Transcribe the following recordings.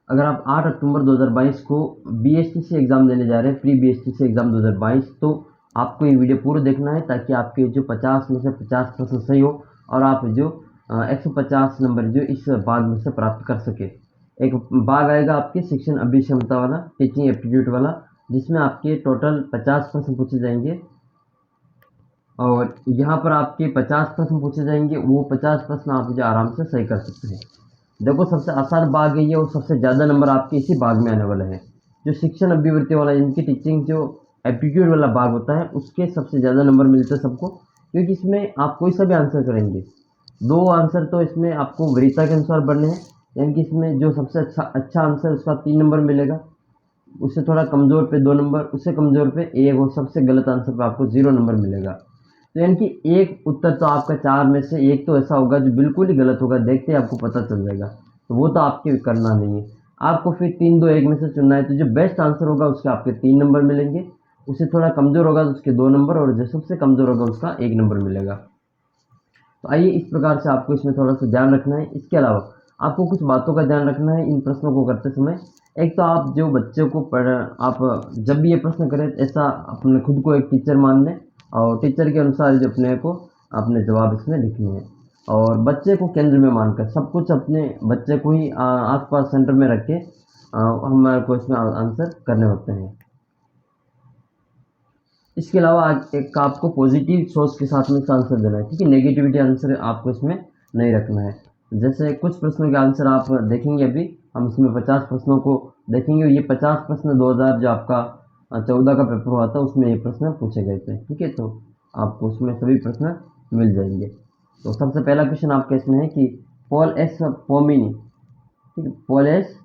अगर आप 8 अक्टूबर 2022 को बीएसटीसी एग्ज़ाम देने जा रहे हैं, प्री बीएसटीसी एग्ज़ाम 2022, तो आपको ये वीडियो पूरा देखना है ताकि आपके जो 50 में से 50 प्रश्न सही हो और आप जो 150 नंबर जो इस भाग में से प्राप्त कर सके। एक भाग आएगा आपके शिक्षण अभिक्षमता वाला, टीचिंग एप्टीट्यूड वाला, जिसमें आपके टोटल 50 प्रश्न पूछे जाएंगे और यहाँ पर आपके 50 प्रश्न पूछे जाएंगे। वो 50 प्रश्न आप जो आराम से सही कर सकते हैं। देखो, सबसे आसान भाग है ये और सबसे ज़्यादा नंबर आपके इसी भाग में आने वाले हैं। जो शिक्षण अभिवृत्ति वाला, इनकी टीचिंग जो एप्टीट्यूड वाला भाग होता है, उसके सबसे ज़्यादा नंबर मिलते हैं सबको, क्योंकि इसमें आप कोई सा भी आंसर करेंगे, 2 आंसर तो इसमें आपको वरीयता के अनुसार बनने हैं, यानी कि इसमें जो सबसे अच्छा आंसर उसका 3 नंबर मिलेगा, उससे थोड़ा कमज़ोर पे 2 नंबर, उससे कमज़ोर पे 1 और सबसे गलत आंसर पे आपको 0 नंबर मिलेगा। तो यानी कि एक उत्तर तो आपका 4 में से 1 तो ऐसा होगा जो बिल्कुल ही गलत होगा, देखते ही आपको पता चल जाएगा। तो वो तो आपके करना नहीं है, आपको फिर 3, 2, 1 में से चुनना है। तो जो बेस्ट आंसर होगा उसके आपके 3 नंबर मिलेंगे, उससे थोड़ा कमज़ोर होगा तो उसके 2 नंबर, और जो सबसे कमज़ोर होगा उसका 1 नंबर मिलेगा। तो आइए, इस प्रकार से आपको इसमें थोड़ा सा ध्यान रखना है। इसके अलावा आपको कुछ बातों का ध्यान रखना है इन प्रश्नों को करते समय। एक तो आप जो बच्चे को आप जब भी ये प्रश्न करें, ऐसा अपने खुद को एक टीचर मान लें और टीचर के अनुसार जो अपने को अपने जवाब इसमें लिखने हैं, और बच्चे को केंद्र में मानकर सब कुछ अपने बच्चे को ही आसपास सेंटर में रख के हमारे को इसमें आंसर करने होते हैं। इसके अलावा आज एक आपको पॉजिटिव सोच के साथ में इसका आंसर देना है, क्योंकि नेगेटिविटी आंसर आपको इसमें नहीं रखना है। जैसे कुछ प्रश्नों के आंसर आप देखेंगे, अभी हम इसमें 50 प्रश्नों को देखेंगे। ये 50 प्रश्न 2000 जो आपका 14 का पेपर हुआ था उसमें ये प्रश्न पूछे गए थे, ठीक है। तो आपको उसमें सभी प्रश्न मिल जाएंगे। तो सबसे पहला क्वेश्चन आपका इसमें है कि पॉल एस पोमिनी, ठीक है, पॉल एस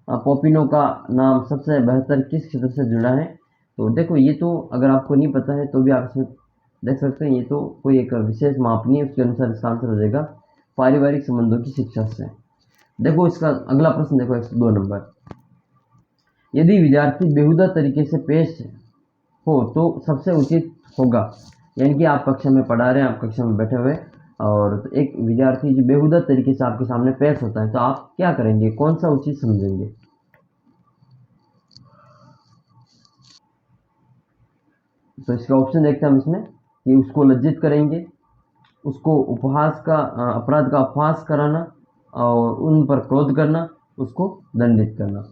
पोपिनो का नाम सबसे बेहतर किस क्षेत्र से जुड़ा है। तो देखो, ये तो अगर आपको नहीं पता है तो भी आप इसमें देख सकते हैं, ये तो कोई एक विशेष माप नहीं है, उसके अनुसार इसका आंसर हो जाएगा पारिवारिक संबंधों की शिक्षा से। देखो, इसका अगला प्रश्न देखो, 102 नंबर। यदि विद्यार्थी बेहुदा तरीके से पेश हो तो सबसे उचित होगा, यानी कि आप कक्षा में पढ़ा रहे हैं, आप कक्षा में बैठे हुए, और तो एक विद्यार्थी जो बेहुदा तरीके से आपके सामने पेश होता है, तो आप क्या करेंगे, कौन सा उचित समझेंगे। तो इसका ऑप्शन देखते हैं हम इसमें कि उसको लज्जित करेंगे, उसको उपहास का अपराध का उपहास कराना, और उन पर क्रोध करना, उसको दंडित करना।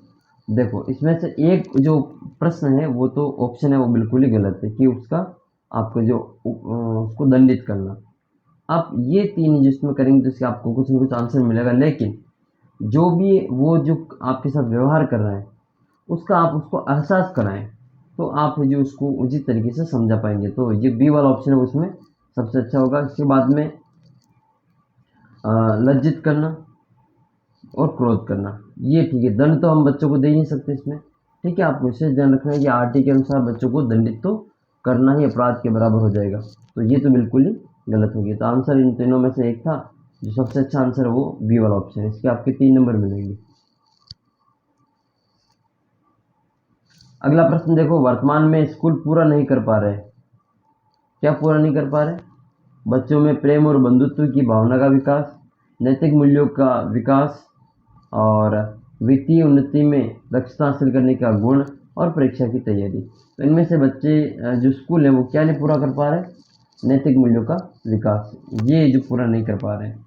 देखो, इसमें से एक जो प्रश्न है वो तो ऑप्शन है वो बिल्कुल ही गलत है, कि उसका आपको जो उसको दंडित करना। आप ये 3 जिसमें करेंगे तो इससे आपको कुछ न कुछ आंसर मिलेगा, लेकिन जो भी वो जो आपके साथ व्यवहार कर रहा है उसका आप उसको एहसास कराएं, तो आप जो उसको उचित तरीके से समझा पाएंगे। तो ये बी वाला ऑप्शन है उसमें सबसे अच्छा होगा। इसके बाद में लज्जित करना और क्रोध करना, ये ठीक है। दंड तो हम बच्चों को दे ही नहीं सकते इसमें, ठीक है। आपको विशेष ध्यान रखना है कि आरटी के अनुसार बच्चों को दंडित तो करना ही अपराध के बराबर हो जाएगा, तो ये तो बिल्कुल ही गलत होगी। तो आंसर इन तीनों में से एक था, जो सबसे अच्छा आंसर है वो बी वाला ऑप्शन है। इसके आपके 3 नंबर मिलेंगे। अगला प्रश्न देखो, वर्तमान में स्कूल पूरा नहीं कर पा रहे। क्या पूरा नहीं कर पा रहे? बच्चों में प्रेम और बंधुत्व की भावना का विकास, नैतिक मूल्यों का विकास, और वित्तीय उन्नति में दक्षता हासिल करने का गुण, और परीक्षा की तैयारी। तो इनमें से बच्चे जो स्कूल है वो क्या नहीं पूरा कर पा रहे? नैतिक मूल्यों का विकास, ये जो पूरा नहीं कर पा रहे हैं।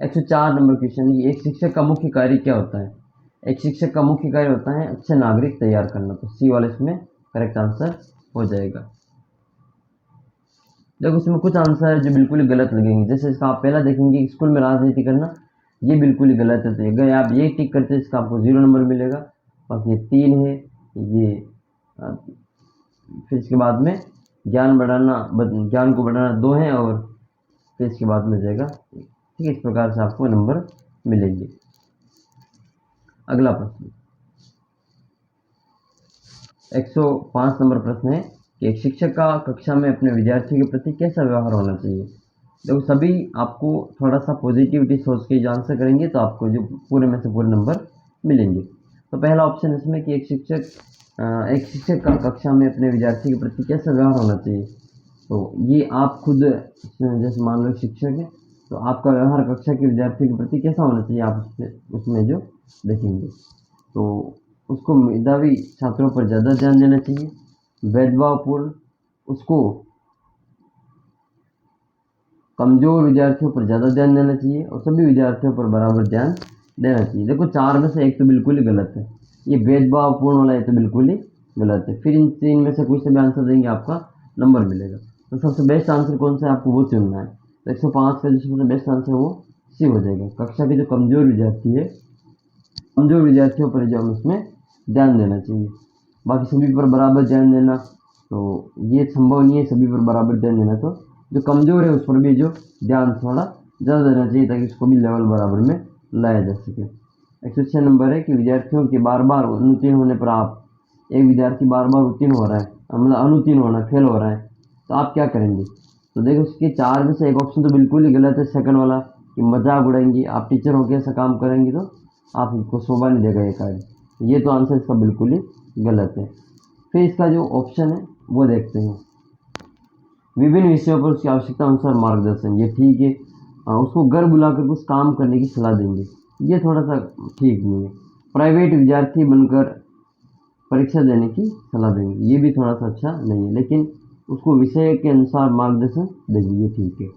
104 नंबर क्वेश्चन, एक शिक्षक का मुख्य कार्य क्या होता है? एक शिक्षक का मुख्य कार्य होता है अच्छे नागरिक तैयार करना। तो सी वाले इसमें करेक्ट आंसर हो जाएगा। देखो, इसमें कुछ आंसर है जो बिल्कुल ही गलत लगेंगे। जैसे इसका आप पहला देखेंगे, स्कूल में राजनीति करना, ये बिल्कुल ही गलत है। तो अगर आप ये टिक करते हैं इसका आपको 0 नंबर मिलेगा। बाकी ये 3 है, ये फिर इसके बाद में ज्ञान बढ़ाना, ज्ञान को बढ़ाना 2 है, और फिर इसके बाद में जाएगा, ठीक है। इस प्रकार से आपको नंबर मिलेंगे। अगला प्रश्न 105 नंबर प्रश्न है कि एक शिक्षक का कक्षा में अपने विद्यार्थियों के प्रति कैसा व्यवहार होना चाहिए। देखो, सभी आपको थोड़ा सा पॉजिटिविटी सोच के जो आंसर करेंगे तो आपको जो पूरे में से पूरे नंबर मिलेंगे। तो पहला ऑप्शन इसमें कि एक शिक्षक का कक्षा में अपने विद्यार्थी के प्रति कैसा व्यवहार होना चाहिए। तो ये आप खुद, जैसे मान लो शिक्षक है, तो आपका व्यवहार कक्षा के विद्यार्थियों के प्रति कैसा होना चाहिए, आप उसमें जो देखेंगे। तो उसको मेधावी छात्रों पर ज़्यादा ध्यान देना चाहिए, भेदभावपूर्ण, उसको कमज़ोर विद्यार्थियों पर ज़्यादा ध्यान देना चाहिए और सभी विद्यार्थियों पर बराबर ध्यान देना चाहिए। देखो 4 में से एक तो बिल्कुल ही गलत है, ये भेदभावपूर्ण वाला ये तो बिल्कुल ही गलत है। फिर इन 3 में से कोई से भी आंसर देंगे आपका नंबर मिलेगा। तो सबसे बेस्ट आंसर कौन सा है, आपको वो चुनना है। तो 105 का जो सबसे बेस्ट आंसर है वो सी हो जाएगा। कक्षा के जो कमज़ोर विद्यार्थी है, कमज़ोर विद्यार्थियों पर जो हम इसमें ध्यान देना चाहिए। बाकी सभी पर बराबर ध्यान देना तो ये संभव नहीं है, सभी पर बराबर ध्यान देना। तो जो कमज़ोर है उस पर भी जो ध्यान थोड़ा ज़्यादा देना चाहिए ताकि उसको भी लेवल बराबर में लाया जा सके। 106 नंबर है कि विद्यार्थियों के बार बार अनुत्तीर्ण होने पर आप, एक विद्यार्थी बार बार उत्तीर्ण हो रहा है, मतलब अनुत्तीर्ण होना, फेल हो रहा है, तो आप क्या करेंगे। तो देखो उसके 4 में से एक ऑप्शन तो बिल्कुल ही गलत है, सेकंड वाला कि मजाक उड़ाएंगे, आप टीचर होकर ऐसा काम करेंगे तो आपको शोभा नहीं देगा ये कार्य। ये तो आंसर इसका बिल्कुल ही गलत है। फिर इसका जो ऑप्शन है वो देखते हैं, विभिन्न विषयों पर उसकी आवश्यकता अनुसार मार्गदर्शन, ये ठीक है। उसको घर बुलाकर कुछ काम करने की सलाह देंगे, ये थोड़ा सा ठीक नहीं है। प्राइवेट विद्यार्थी बनकर परीक्षा देने की सलाह देंगे, ये भी थोड़ा सा अच्छा नहीं है। लेकिन उसको विषय के अनुसार मार्गदर्शन देंगे, ये ठीक है।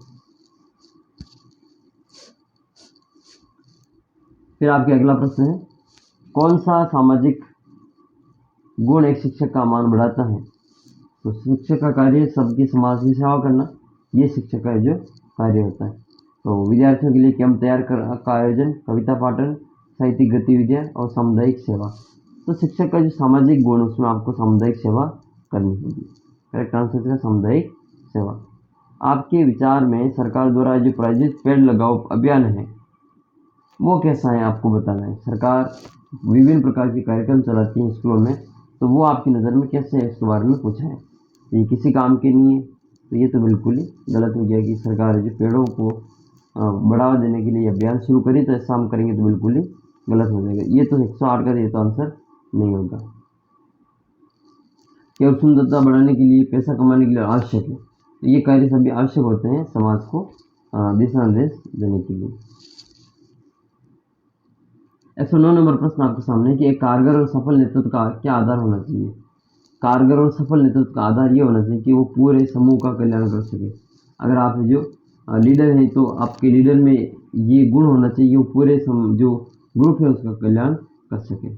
फिर आपके अगला प्रश्न है, कौन सा सामाजिक गुण एक शिक्षक का मान बढ़ाता है। तो शिक्षक का कार्य सबकी समाज की सेवा करना, ये शिक्षक का जो कार्य होता है। तो विद्यार्थियों के लिए कैंप तैयार का आयोजन, कविता पाठन, साहित्यिक गतिविधियाँ और सामुदायिक सेवा। तो शिक्षक का जो सामाजिक गुण उसमें आपको सामुदायिक सेवा करनी होगी। करेक्ट आंसर इसका सामुदायिक सेवा। आपके विचार में सरकार द्वारा जो प्रायोजित पेड़ लगाओ अभियान है वो कैसा है, आपको बताना है। सरकार विभिन्न प्रकार के कार्यक्रम चलाती है स्कूलों में, तो वो आपकी नज़र में कैसे है इसके बारे में पूछा है। तो ये किसी काम के नहीं है, तो ये तो बिल्कुल ही गलत हो गया कि सरकार जो पेड़ों को बढ़ावा देने के लिए अभियान शुरू करी तो ऐसा हम करेंगे तो बिल्कुल ही गलत हो जाएगा। ये तो 108 का ये तो आंसर नहीं होगा। केवल सुंदरता बढ़ाने के लिए, पैसा कमाने के लिए आवश्यक है, तो ये कार्य सभी आवश्यक होते हैं समाज को दिशा निर्देश देने के लिए। 109 नंबर प्रश्न आपके सामने कि एक कारगर और सफल नेतृत्व का क्या आधार होना चाहिए। कारगर और सफल नेतृत्व का आधार ये होना चाहिए कि वो पूरे समूह का कल्याण कर सके। अगर आप जो लीडर हैं तो आपके लीडर में ये गुण होना चाहिए, वो पूरे जो ग्रुप है उसका कल्याण कर सके।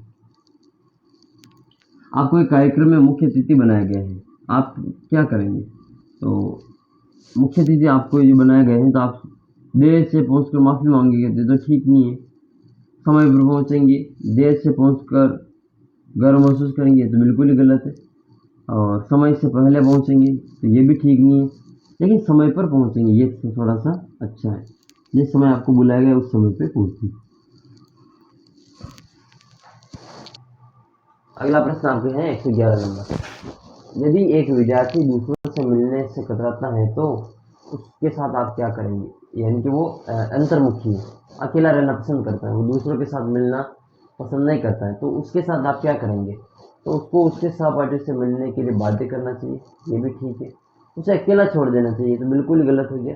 आपको एक कार्यक्रम में मुख्य अतिथि बनाया गया है, आप क्या करेंगे। तो मुख्य अतिथि आपको जो बनाए गए हैं तो आप देर से पहुंचकर माफ़ी मांगेंगे तो ठीक नहीं है। समय पर पहुंचेंगे, देर से पहुंचकर गर्व महसूस करेंगे तो बिल्कुल ही गलत है। और समय से पहले पहुंचेंगे तो ये भी ठीक नहीं है। लेकिन समय पर पहुंचेंगे ये थोड़ा सा अच्छा है, जिस समय आपको बुलाया गया उस समय पे पहुंचिए। अगला प्रश्न आपके हैं 111 नंबर, यदि एक विद्यार्थी दूसरों से मिलने से कतराता है तो उसके साथ आप क्या करेंगे। यानी कि वो अंतर्मुखी है, अकेला रहना पसंद करता है, वो दूसरों के साथ मिलना पसंद नहीं करता है, तो उसके साथ आप क्या करेंगे। तो उसको उसके सहपाठी से मिलने के लिए बाध्य करना चाहिए, ये भी ठीक है। उसे अकेला छोड़ देना चाहिए, तो बिल्कुल ही गलत हो गया।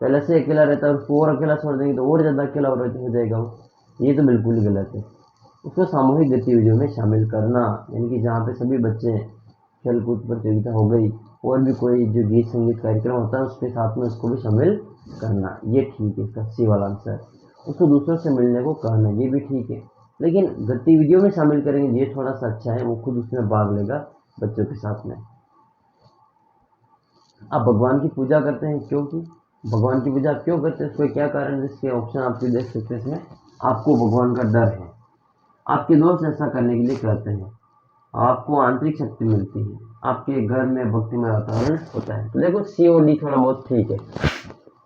पहले से अकेला रहता है उसको और अकेला छोड़ देंगे तो और ज़्यादा अकेला हो जाएगा वो, ये तो बिल्कुल ही गलत है। उसको सामूहिक गतिविधियों में शामिल करना, यानी कि जहाँ पे सभी बच्चे, खेलकूद प्रतियोगिता हो गई और भी कोई जो गीत संगीत कार्यक्रम होता है उसके साथ में उसको भी शामिल करना, ये ठीक है। इसका सी वाला आंसर। उसको दूसरों से मिलने को कहना, ये भी ठीक है। लेकिन गतिविधियों में शामिल करेंगे ये थोड़ा सा अच्छा है, वो खुद उसमें भाग लेगा बच्चों के साथ में। आप भगवान की पूजा करते हैं, क्योंकि भगवान की पूजा आप क्यों करते हैं, उसका क्या कारण है। इसके ऑप्शन आपके देख सकते हैं इसमें। आपको भगवान का डर है, आपके दोस्त ऐसा करने के लिए कहते हैं, आपको आंतरिक शक्ति मिलती है, आपके घर में भक्तिमय वातावरण होता है। तो देखो सी और डी थोड़ा बहुत ठीक है,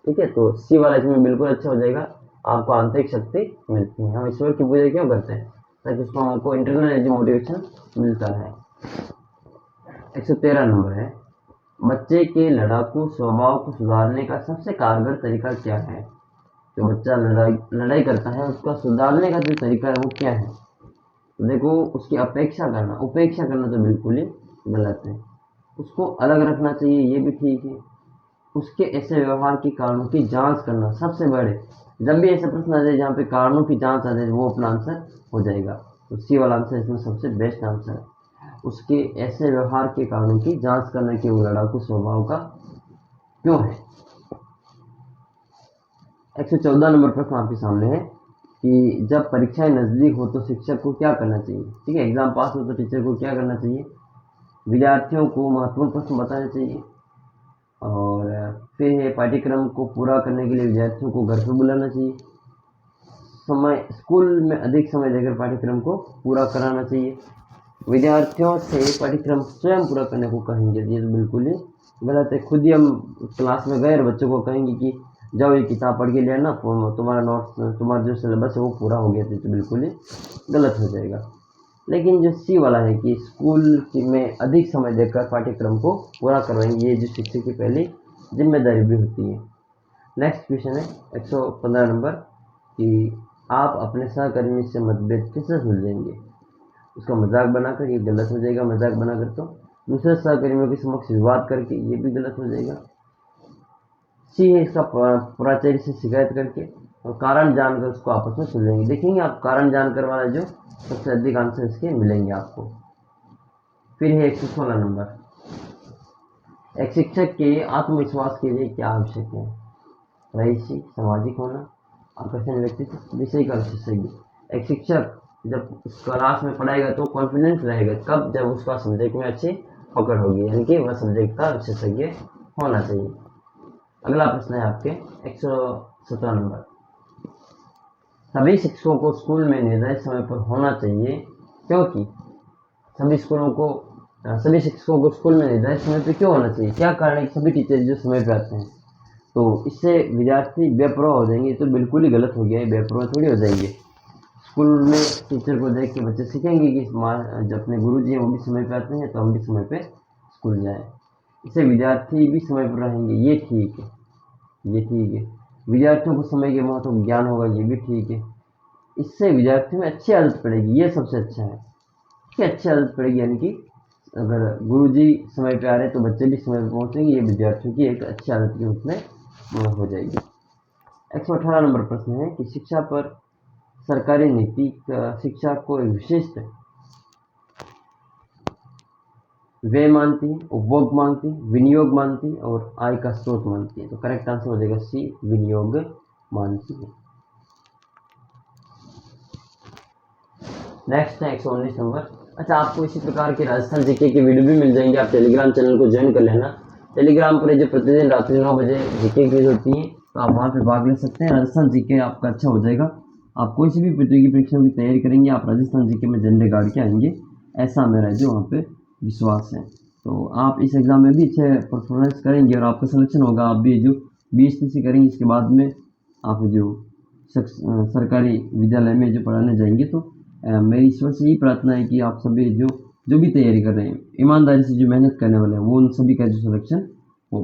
ठीक है। तो सी वाला इसमें बिल्कुल अच्छा हो जाएगा, आपको आंतरिक शक्ति मिलती है। हम ईश्वर की पूजा क्यों करते हैं, ताकि उसको हमको इंटरनल एनर्जी मोटिवेशन मिलता है। 113 नंबर है, बच्चे के लड़ाकू स्वभाव को सुधारने का सबसे कारगर तरीका क्या है। जो बच्चा लड़ाई करता है उसका सुधारने का जो तरीका है वो क्या है। तो देखो उसकी उपेक्षा करना तो बिल्कुल ही गलत है। उसको अलग रखना चाहिए, ये भी ठीक है। उसके ऐसे व्यवहार के कारणों की जांच करना सबसे बड़े। जब भी ऐसा प्रश्न आ जाए जहाँ पे कारणों की जांच आ जाए वो अपना आंसर हो जाएगा। तो सी वाला आंसर इसमें सबसे बेस्ट आंसर है। उसके ऐसे व्यवहार के कारणों की जांच करने के वो लड़ाकू स्वभाव का क्यों है। 114 नंबर प्रश्न आपके सामने है कि जब परीक्षाएं नजदीक हो तो शिक्षक को क्या करना चाहिए। ठीक है, एग्जाम पास हो तो टीचर को क्या करना चाहिए। विद्यार्थियों को महत्वपूर्ण प्रश्न बताने चाहिए, और फिर है पाठ्यक्रम को पूरा करने के लिए विद्यार्थियों को घर पर बुलाना चाहिए। समय स्कूल में अधिक समय देकर पाठ्यक्रम को पूरा कराना चाहिए। विद्यार्थियों से पाठ्यक्रम स्वयं पूरा करने को कहेंगे, ये तो बिल्कुल ही गलत है। खुद ही हम क्लास में गए और बच्चों को कहेंगे कि जाओ ये किताब पढ़ के लिया ना, तुम्हारा नोट्स तुम्हारा जो सिलेबस है वो पूरा हो गया, तो बिल्कुल ही गलत हो जाएगा। लेकिन जो सी वाला है कि स्कूल में अधिक समय देकर पाठ्यक्रम को पूरा करवाएंगे, ये जो शिक्षक की पहली जिम्मेदारी भी होती है। नेक्स्ट क्वेश्चन है 115 नंबर कि आप अपने सहकर्मी से मतभेद किससे सुलझाएंगे। उसका मजाक बनाकर, ये गलत हो जाएगा। मजाक बनाकर तो दूसरे सहकर्मियों के समक्ष विवाद करके, ये भी गलत हो जाएगा। सी है इसका प्राचार्य से शिकायत करके, और कारण जानकर उसको आपस में सुलझाएंगे। देखेंगे आप कारण जानकर वाला जो सबसे अधिक आंसर इसके मिलेंगे आपको। फिर है 116 नंबर, एक शिक्षक के आत्मविश्वास के लिए क्या आवश्यक है। रईसी, सामाजिक होना, आकर्षण, व्यक्तित्व, विषय का विशेषज्ञ। एक शिक्षक जब क्लास में पढ़ाएगा तो कॉन्फिडेंस रहेगा, कब जब उसका सब्जेक्ट में अच्छी पकड़ होगी, यानी कि वह सब्जेक्ट का विशेषज्ञ होना चाहिए। अगला प्रश्न है आपके 117 नंबर, सभी शिक्षकों को स्कूल में निर्धारित समय पर होना चाहिए क्योंकि सभी शिक्षकों को स्कूल में निर्धारित समय पर क्यों होना चाहिए। क्या कारण है कि सभी टीचर जो समय पर आते हैं, तो इससे विद्यार्थी बेपरवाह हो जाएंगे। तो बिल्कुल ही गलत हो गया है, बेपरवाह थोड़ी हो जाएंगे। स्कूल में टीचर को देख के बच्चे सीखेंगे कि जब अपने गुरु जी हैं वो भी समय पे आते हैं तो हम भी समय पे स्कूल जाएं। इससे विद्यार्थी भी समय पर रहेंगे, ये ठीक है, ये ठीक है। विद्यार्थियों को समय के महत्व ज्ञान होगा, ये भी ठीक है। इससे विद्यार्थियों में अच्छी आदत पड़ेगी, ये सबसे अच्छा है कि अच्छी आदत पड़ेगी, यानी कि अगर गुरु जी समय पे आ रहे हैं तो बच्चे भी समय पर पहुँचेंगे, ये विद्यार्थियों की एक अच्छी आदत के रूप में हो जाएगी। 118 नंबर प्रश्न है कि शिक्षा पर सरकारी नीति शिक्षा को एक विशिष्ट व्यय मानती है, उपभोग मानती है, विनियोग मानती है और आय का स्रोत मानती है। तो करेक्ट आंसर हो जाएगा सी, विनियोग मानती है। नेक्स्ट है 119 नंबर। अच्छा, आपको इसी प्रकार के राजस्थान जीके की वीडियो भी मिल जाएंगे, आप टेलीग्राम चैनल को ज्वाइन कर लेना। टेलीग्राम पर जो प्रतिदिन रात्रि 9 बजे जीके क्विज होती है तो आप वहाँ पे भाग ले सकते हैं। राजस्थान जीके आपका अच्छा हो जाएगा। आप कोई सी भी प्रतियोगी परीक्षा की तैयारी करेंगे, आप राजस्थान जीके में झंडे गाड़ के आएंगे, ऐसा मेरा जो वहाँ पे विश्वास है। तो आप इस एग्ज़ाम में भी अच्छे परफॉर्मेंस करेंगे और आपका सिलेक्शन होगा। आप भी जो BSTC करेंगे, इसके बाद में आप जो सरकारी विद्यालय में जो पढ़ाने जाएंगे, तो मेरी ईश्वर से यही प्रार्थना है कि आप सभी जो भी तैयारी कर रहे हैं, ईमानदारी से जो मेहनत करने वाले हैं, वो उन सभी का जो सिलेक्शन हो।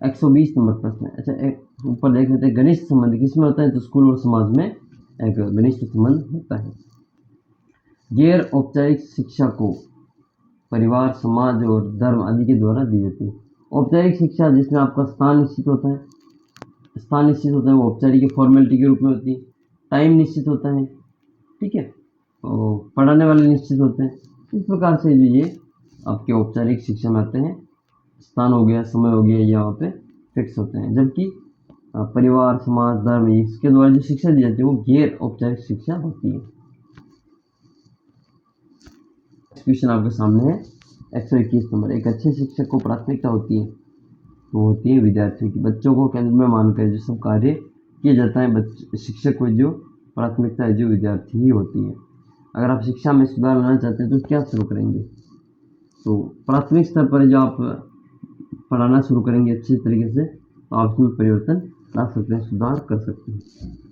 120 नंबर प्रश्न है। अच्छा, एक ऊपर देख लेते हैं, घनिष्ठ संबंध किसमें होता है। तो स्कूल और समाज में एक घनिष्ठ संबंध होता है। गैर औपचारिक शिक्षा को परिवार, समाज और धर्म आदि के द्वारा दी जाती है। औपचारिक शिक्षा जिसमें आपका स्थान निश्चित होता है, वो औपचारिक फॉर्मेलिटी के रूप में होती है। टाइम निश्चित होता है, ठीक है, और पढ़ाने वाले निश्चित होते हैं। इस प्रकार से जो ये आपके औपचारिक शिक्षा में आते हैं, स्थान हो गया, समय हो गया, यहाँ पे फिक्स होते हैं। जबकि परिवार, समाज, धर्म, इसके द्वारा जो शिक्षा दी जाती है वो गैर औपचारिक शिक्षा होती है। क्वेश्चन आपके सामने है 121 नंबर, एक अच्छे शिक्षक को प्राथमिकता होती है, तो होती है विद्यार्थियों की। बच्चों को केंद्र में मानकर जो सब कार्य किया जाता है, शिक्षक को जो प्राथमिकता है जो विद्यार्थी ही होती है। अगर आप शिक्षा में सुधार लाना चाहते हैं तो क्या शुरू करेंगे। तो प्राथमिक स्तर पर जो आप पढ़ाना शुरू करेंगे अच्छे तरीके से, तो आप इसमें परिवर्तन ला सकते हैं, सुधार कर सकते हैं।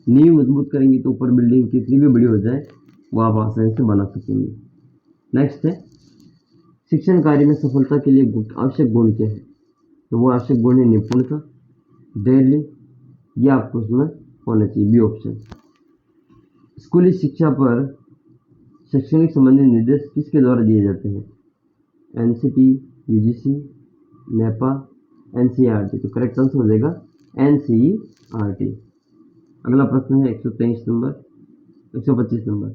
नींव मजबूत करेंगे तो ऊपर बिल्डिंग कितनी भी बड़ी हो जाए वो आप आसानी से बना सकेंगे। नेक्स्ट है, शिक्षण कार्य में सफलता के लिए आवश्यक गुण क्या है। तो वो आवश्यक गुण है निपुणता, धैर्य, ये आपको उसमें होना चाहिए, बी ऑप्शन। स्कूली शिक्षा पर शैक्षणिक संबंधी निर्देश किसके द्वारा दिए जाते हैं। NCT, UGC, NEPA, NCERT, तो करेक्ट आंसर हो जाएगा NCERT। अगला प्रश्न है 123 नंबर, 125 नंबर।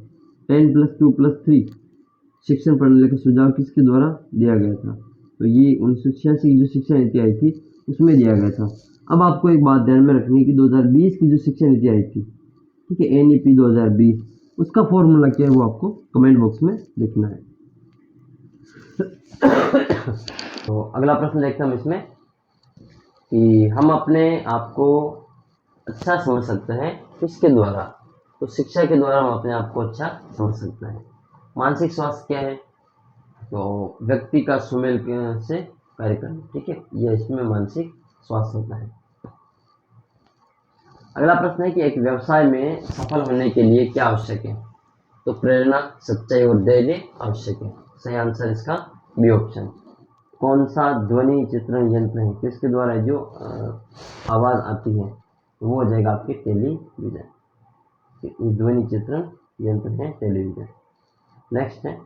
10+2+3 शिक्षण प्रणाली का सुझाव किसके द्वारा दिया गया था? तो ये 1986 की जो शिक्षा नीति आई थी उसमें दिया गया था। अब आपको एक बात ध्यान में रखनी है कि 2020 की जो शिक्षा नीति आई थी, ठीक है, NEP 2020, उसका फॉर्मूला क्या है वो आपको कमेंट बॉक्स में लिखना है। तो अगला प्रश्न देखते हैं हम इसमें कि हम अपने आप को अच्छा समझ सकते हैं किसके द्वारा? तो शिक्षा के द्वारा हम अपने आप को अच्छा समझ सकते हैं। मानसिक स्वास्थ्य क्या है? तो व्यक्ति का सुमेल से कार्य करना, ठीक है, यह इसमें मानसिक स्वास्थ्य होता है। अगला प्रश्न है कि एक व्यवसाय में सफल होने के लिए क्या आवश्यक है? तो प्रेरणा, सच्चाई और धैर्य आवश्यक है। सही आंसर इसका बी ऑप्शन। कौन सा ध्वनि चित्रण यंत्र है किसके द्वारा जो आवाज आती है? तो वो हो जाएगा आपके टेलीविजन। ये ध्वनि चित्रण यंत्र है टेलीविजन। नेक्स्ट है,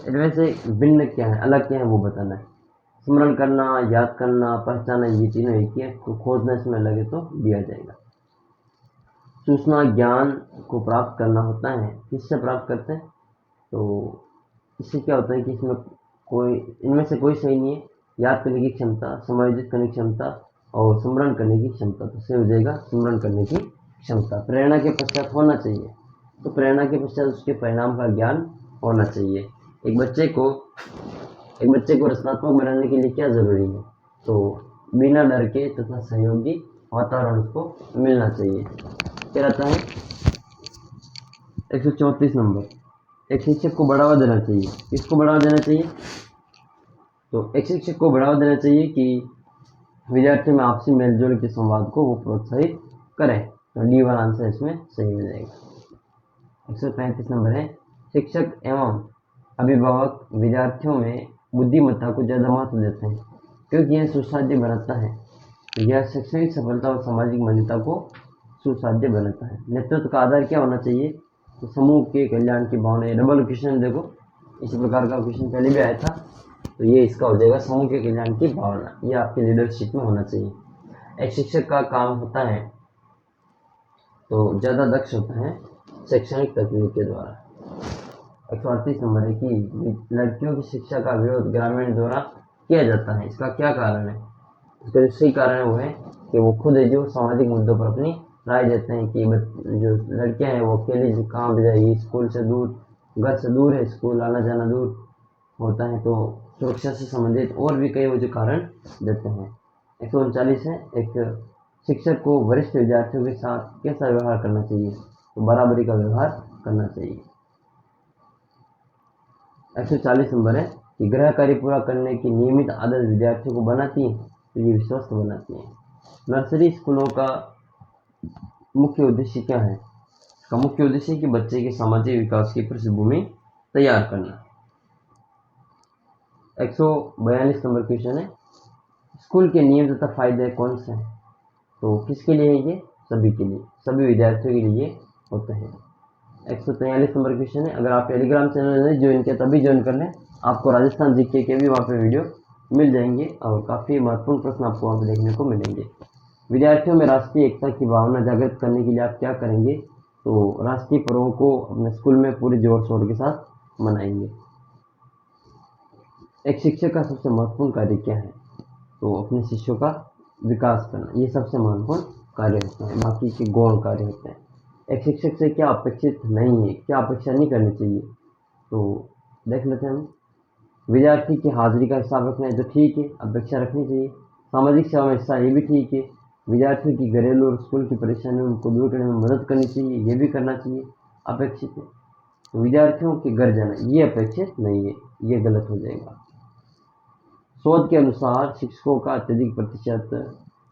इनमें से भिन्न क्या है, अलग क्या है वो बताना है। स्मरण करना, याद करना, पहचाना, ये तीनों एक ही है, तो खोजना इसमें लगे तो दिया जाएगा। सूचना ज्ञान को प्राप्त करना होता है, किससे प्राप्त करते हैं? तो इससे क्या होता है कि इसमें कोई, इनमें से कोई सही नहीं है। याद करने की क्षमता, समायोजित करने की क्षमता और स्मरण करने की क्षमता, तो सही हो जाएगा स्मरण करने की क्षमता। प्रेरणा के पश्चात होना चाहिए, तो प्रेरणा के पश्चात उसके परिणाम का ज्ञान होना चाहिए। एक बच्चे को रचनात्मक बनाने के लिए क्या जरूरी है? तो बिना डर के तथा सहयोगी वातावरण उसको मिलना चाहिए। क्या रहता है 134 नंबर, एक शिक्षक को बढ़ावा देना चाहिए। किसको बढ़ावा देना चाहिए? तो एक शिक्षक को बढ़ावा देना चाहिए कि विद्यार्थियों में आपसी मेलजोल के संवाद को वो प्रोत्साहित करें। तो डी वाला आंसर इसमें सही हो जाएगा। 135 नंबर है, शिक्षक एवं अभिभावक विद्यार्थियों में बुद्धिमत्ता को ज़्यादा महत्व देते हैं क्योंकि यह सुसाध्य बनाता है। यह शैक्षणिक सफलता और सामाजिक मान्यता को सुसाध्य बनाता है। नेतृत्व का आधार क्या होना चाहिए? तो समूह के कल्याण की भावना। डबल क्वेश्चन देखो, इसी प्रकार का क्वेश्चन पहले भी आया था, तो ये इसका हो जाएगा समूह के कल्याण की भावना। ये आपके लीडरशिप में होना चाहिए। एक शिक्षक का काम होता है तो ज़्यादा दक्ष होता है शैक्षणिक तकनीक के द्वारा। 138 नंबर है कि लड़कियों की शिक्षा का विरोध ग्रामीण द्वारा किया जाता है, इसका क्या कारण है? इसका जो सही कारण है वो है कि वो खुद है जो सामाजिक मुद्दों पर अपनी राय देते हैं कि जो लड़कियां हैं वो अकेली कहाँ भी जाएगी, स्कूल से दूर, घर से दूर है, स्कूल आना जाना दूर होता है, तो सुरक्षा से संबंधित और भी कई वो जो कारण देते हैं। 139 है, एक शिक्षक को वरिष्ठ विद्यार्थियों के साथ कैसा व्यवहार करना चाहिए? तो बराबरी का व्यवहार करना चाहिए। 140 नंबर है कि गृह कार्य पूरा करने की नियमित आदत विद्यार्थियों को बनाती है, तो ये विश्वस्त बनाती है। नर्सरी स्कूलों का मुख्य उद्देश्य क्या है? इसका मुख्य उद्देश्य है कि बच्चे के सामाजिक विकास की पृष्ठभूमि तैयार करना। 142 नंबर क्वेश्चन है, स्कूल के नियम तथा फायदे कौन से हैं? तो किसके लिए है ये? सभी के लिए, सभी विद्यार्थियों के लिए होते हैं। 143 नंबर क्वेश्चन है, अगर आप टेलीग्राम चैनल ने ज्वाइन किया तभी ज्वाइन कर लें, आपको राजस्थान जीके के भी वहाँ पे वीडियो मिल जाएंगे और काफ़ी महत्वपूर्ण प्रश्न आपको वहाँ पे देखने को मिलेंगे। विद्यार्थियों में राष्ट्रीय एकता की भावना जागृत करने के लिए आप क्या करेंगे? तो राष्ट्रीय पर्वों को अपने स्कूल में पूरे जोर शोर के साथ मनाएंगे। एक शिक्षक का सबसे महत्वपूर्ण कार्य क्या है? तो अपने शिष्यों का विकास करना, ये सबसे महत्वपूर्ण कार्य होता है, बाकी के गौण कार्य होते हैं। एक शिक्षक से क्या अपेक्षित नहीं है, क्या अपेक्षा नहीं करनी चाहिए? तो देख लेते हैं हम। विद्यार्थी की हाजिरी का हिसाब रखना है तो ठीक है, अपेक्षा रखनी चाहिए। सामाजिक सेवा में हिस्सा, ये भी ठीक है। विद्यार्थियों की घरेलू और स्कूल की परेशानियों को दूर करने में मदद करनी चाहिए, ये भी करना चाहिए, अपेक्षित है। तो विद्यार्थियों के घर जाना, ये अपेक्षित नहीं है, ये गलत हो जाएगा। शोध के अनुसार शिक्षकों का अत्यधिक प्रतिशत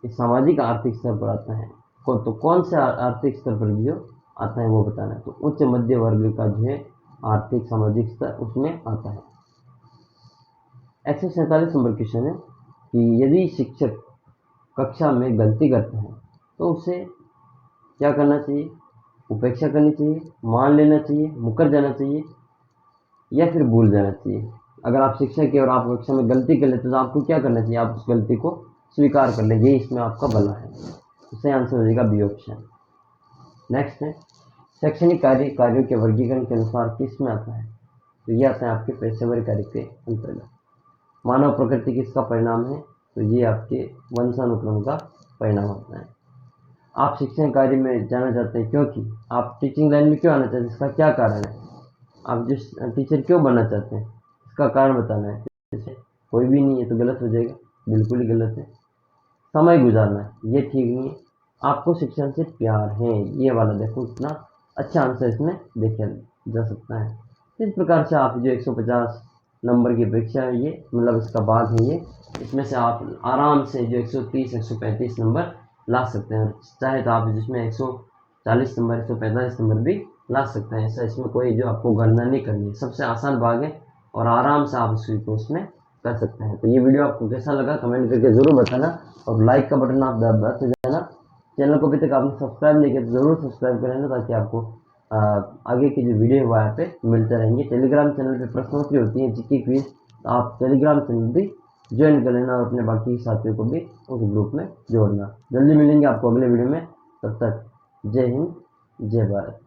इस सामाजिक आर्थिक स्तर पर आता है। तो कौन से आर्थिक स्तर पर जो आता है वो बताना है। तो उच्च मध्य वर्ग का जो है आर्थिक सामाजिक स्तर उसमें आता है। 147 नंबर क्वेश्चन है कि यदि शिक्षक कक्षा में गलती करता है तो उसे क्या करना चाहिए? उपेक्षा करनी चाहिए, मान लेना चाहिए, मुकर जाना चाहिए या फिर भूल जाना चाहिए? अगर आप शिक्षक है और आप कक्षा में गलती कर लेते तो आपको क्या करना चाहिए, आप उस गलती को स्वीकार कर ले, यही इसमें आपका भला है। तो सही आंसर हो जाएगा बी ऑप्शन। नेक्स्ट है शैक्षणिक कार्यों के वर्गीकरण के अनुसार किस में आता है, तो ये आता है आपके पेशेवर कार्य के अंतर्गत। मानव प्रकृति किसका परिणाम है, तो ये आपके वंशानुक्रम का परिणाम होता है। आप शिक्षण कार्य में जाना चाहते हैं क्योंकि आप टीचिंग लाइन में क्यों आना चाहते हैं, इसका क्या कारण है, आप जिस टीचर क्यों बनना चाहते हैं इसका कारण बताना है। जैसे कोई भी नहीं है तो गलत हो जाएगा, बिल्कुल ही गलत है। समय गुजारना है, ये ठीक नहीं है। आपको शिक्षण से प्यार है, ये वाला देखो इतना अच्छा आंसर इसमें देखा जा सकता है। इस प्रकार से आप जो 150 नंबर की परीक्षा है ये मतलब इसका भाग है ये, इसमें से आप आराम से जो 130 135 नंबर ला सकते हैं। चाहे तो आप जिसमें 140 नंबर 145 नंबर भी ला सकते हैं, ऐसा इसमें कोई जो आपको गणना नहीं करनी है। सबसे आसान भाग है और आराम से आप उसमें कर सकते हैं। तो ये वीडियो आपको कैसा लगा कमेंट करके ज़रूर बताना, और लाइक का बटन आप दबाते जाना। चैनल को अभी तक आपने सब्सक्राइब नहीं किया तो ज़रूर सब्सक्राइब कर लेना, ताकि आपको आगे की जो वीडियो है वो यहाँ पे मिलते रहेंगे। टेलीग्राम चैनल पे प्रश्नोत्तरी होती है, जीके क्विज, तो आप टेलीग्राम चैनल भी ज्वाइन कर लेना और अपने बाकी साथियों को भी उस ग्रुप में जोड़ना। जल्दी मिलेंगे आपको अगले वीडियो में, तब तक जय हिंद जय भारत।